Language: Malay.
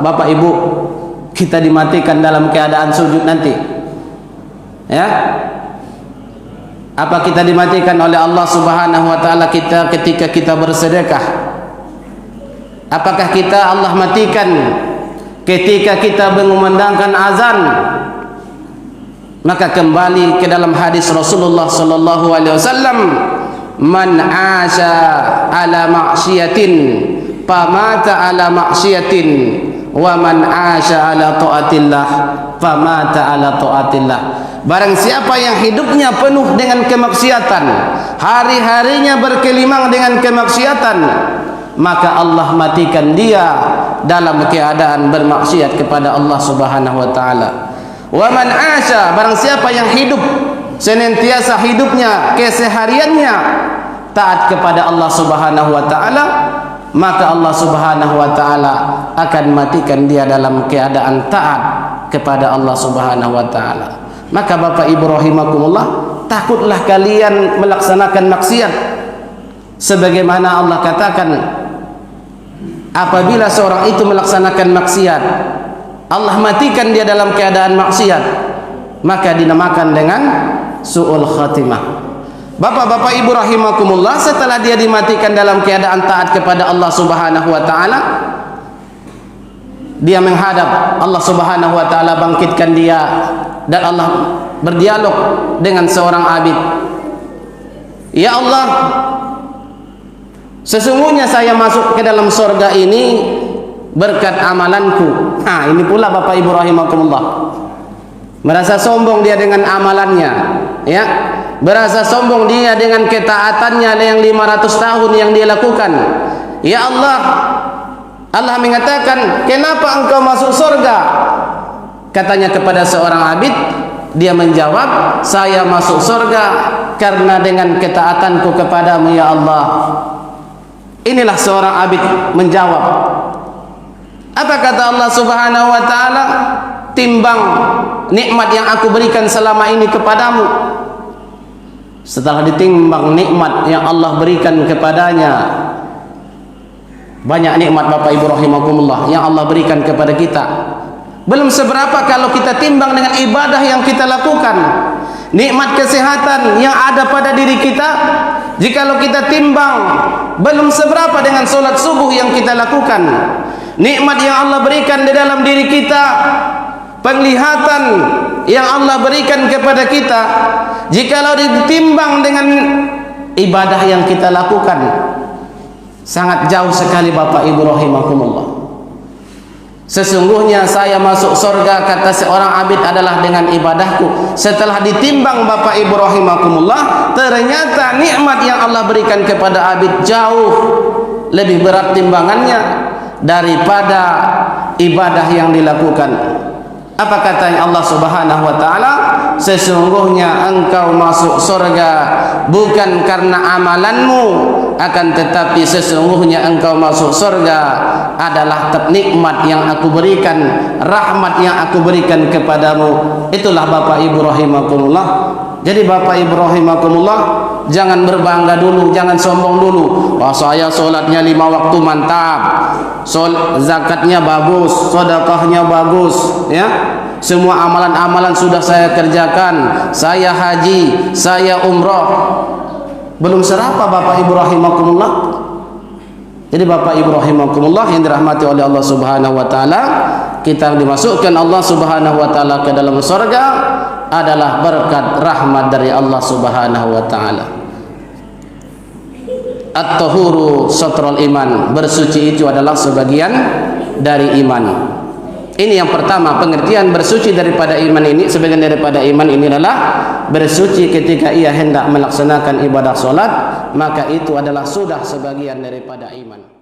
Bapak Ibu kita dimatikan dalam keadaan sujud nanti? Ya? Apa kita dimatikan oleh Allah Subhanahu wa taala ketika kita bersedekah? Apakah kita Allah matikan ketika kita mengumandangkan azan? Maka kembali ke dalam hadis Rasulullah sallallahu alaihi wasallam, man asya ala ma'siyatin famata ala ma'siyatin wa man asya ala taatillah famata ala taatillah. Barang siapa yang hidupnya penuh dengan kemaksiatan, hari-harinya berkelimang dengan kemaksiatan, maka Allah matikan dia dalam keadaan bermaksiat kepada Allah Subhanahu wa taala. Wa man asya, barang siapa yang hidup senantiasa hidupnya, kesehariannya taat kepada Allah Subhanahu wa taala, maka Allah Subhanahu wa taala akan matikan dia dalam keadaan taat kepada Allah Subhanahu wa taala. Maka Bapak Ibu rahimakumullah, takutlah kalian melaksanakan maksiat sebagaimana Allah katakan, apabila seorang itu melaksanakan maksiat, Allah matikan dia dalam keadaan maksiat, maka dinamakan dengan su'ul khatimah. Bapak-bapak Ibu rahimakumullah, setelah dia dimatikan dalam keadaan taat kepada Allah Subhanahu wa taala, dia menghadap Allah Subhanahu wa taala, bangkitkan dia, dan Allah berdialog dengan seorang abid. Ya Allah, sesungguhnya saya masuk ke dalam surga ini berkat amalanku. Nah, ini pula Bapak Ibu rahimakumullah, merasa sombong dia dengan amalannya, ya, berasa sombong dia dengan ketaatannya yang 500 tahun yang dia lakukan. Ya Allah, Allah mengatakan, kenapa engkau masuk surga? Katanya kepada seorang abid, dia menjawab, saya masuk surga karena dengan ketaatanku kepadamu ya Allah. Inilah seorang abid menjawab. Apa kata Allah Subhanahu wa taala? Timbang nikmat yang aku berikan selama ini kepadamu. Setelah ditimbang nikmat yang Allah berikan kepadanya, banyak nikmat Bapak Ibu rahimakumullah yang Allah berikan kepada kita, belum seberapa kalau kita timbang dengan ibadah yang kita lakukan. Nikmat kesehatan yang ada pada diri kita, jikalau kita timbang, belum seberapa dengan solat subuh yang kita lakukan. Nikmat yang Allah berikan di dalam diri kita, penglihatan yang Allah berikan kepada kita, jikalau ditimbang dengan ibadah yang kita lakukan, sangat jauh sekali Bapak Ibu rahimakumullah. Sesungguhnya saya masuk surga, kata seorang abid, adalah dengan ibadahku. Setelah ditimbang Bapak Ibu rahimakumullah, ternyata nikmat yang Allah berikan kepada abid jauh lebih berat timbangannya daripada ibadah yang dilakukan. Apa katanya Allah Subhanahu wa taala? Sesungguhnya engkau masuk surga bukan karena amalanmu, akan tetapi sesungguhnya engkau masuk surga adalah nikmat yang aku berikan, rahmat yang aku berikan kepadamu. Itulah Bapak Ibu rahimakumullah. Jadi Bapak Ibu rahimakumullah, jangan berbangga dulu, jangan sombong dulu. Wah, saya solatnya 5 waktu mantap, zakatnya bagus, sedekahnya bagus, ya. Semua amalan-amalan sudah saya kerjakan, saya haji, saya umrah. Belum serapa Bapak Ibu rahimakumullah. Jadi Bapak Ibu rahimakumullah yang dirahmati oleh Allah Subhanahu wa taala, kita dimasukkan Allah Subhanahu wa taala ke dalam surga adalah berkat rahmat dari Allah Subhanahu wa taala. At-tahuru satrul iman, bersuci itu adalah sebagian dari iman. Ini yang pertama, pengertian bersuci daripada iman ini, sebagian daripada iman ini adalah bersuci ketika ia hendak melaksanakan ibadah solat, maka itu adalah sudah sebagian daripada iman.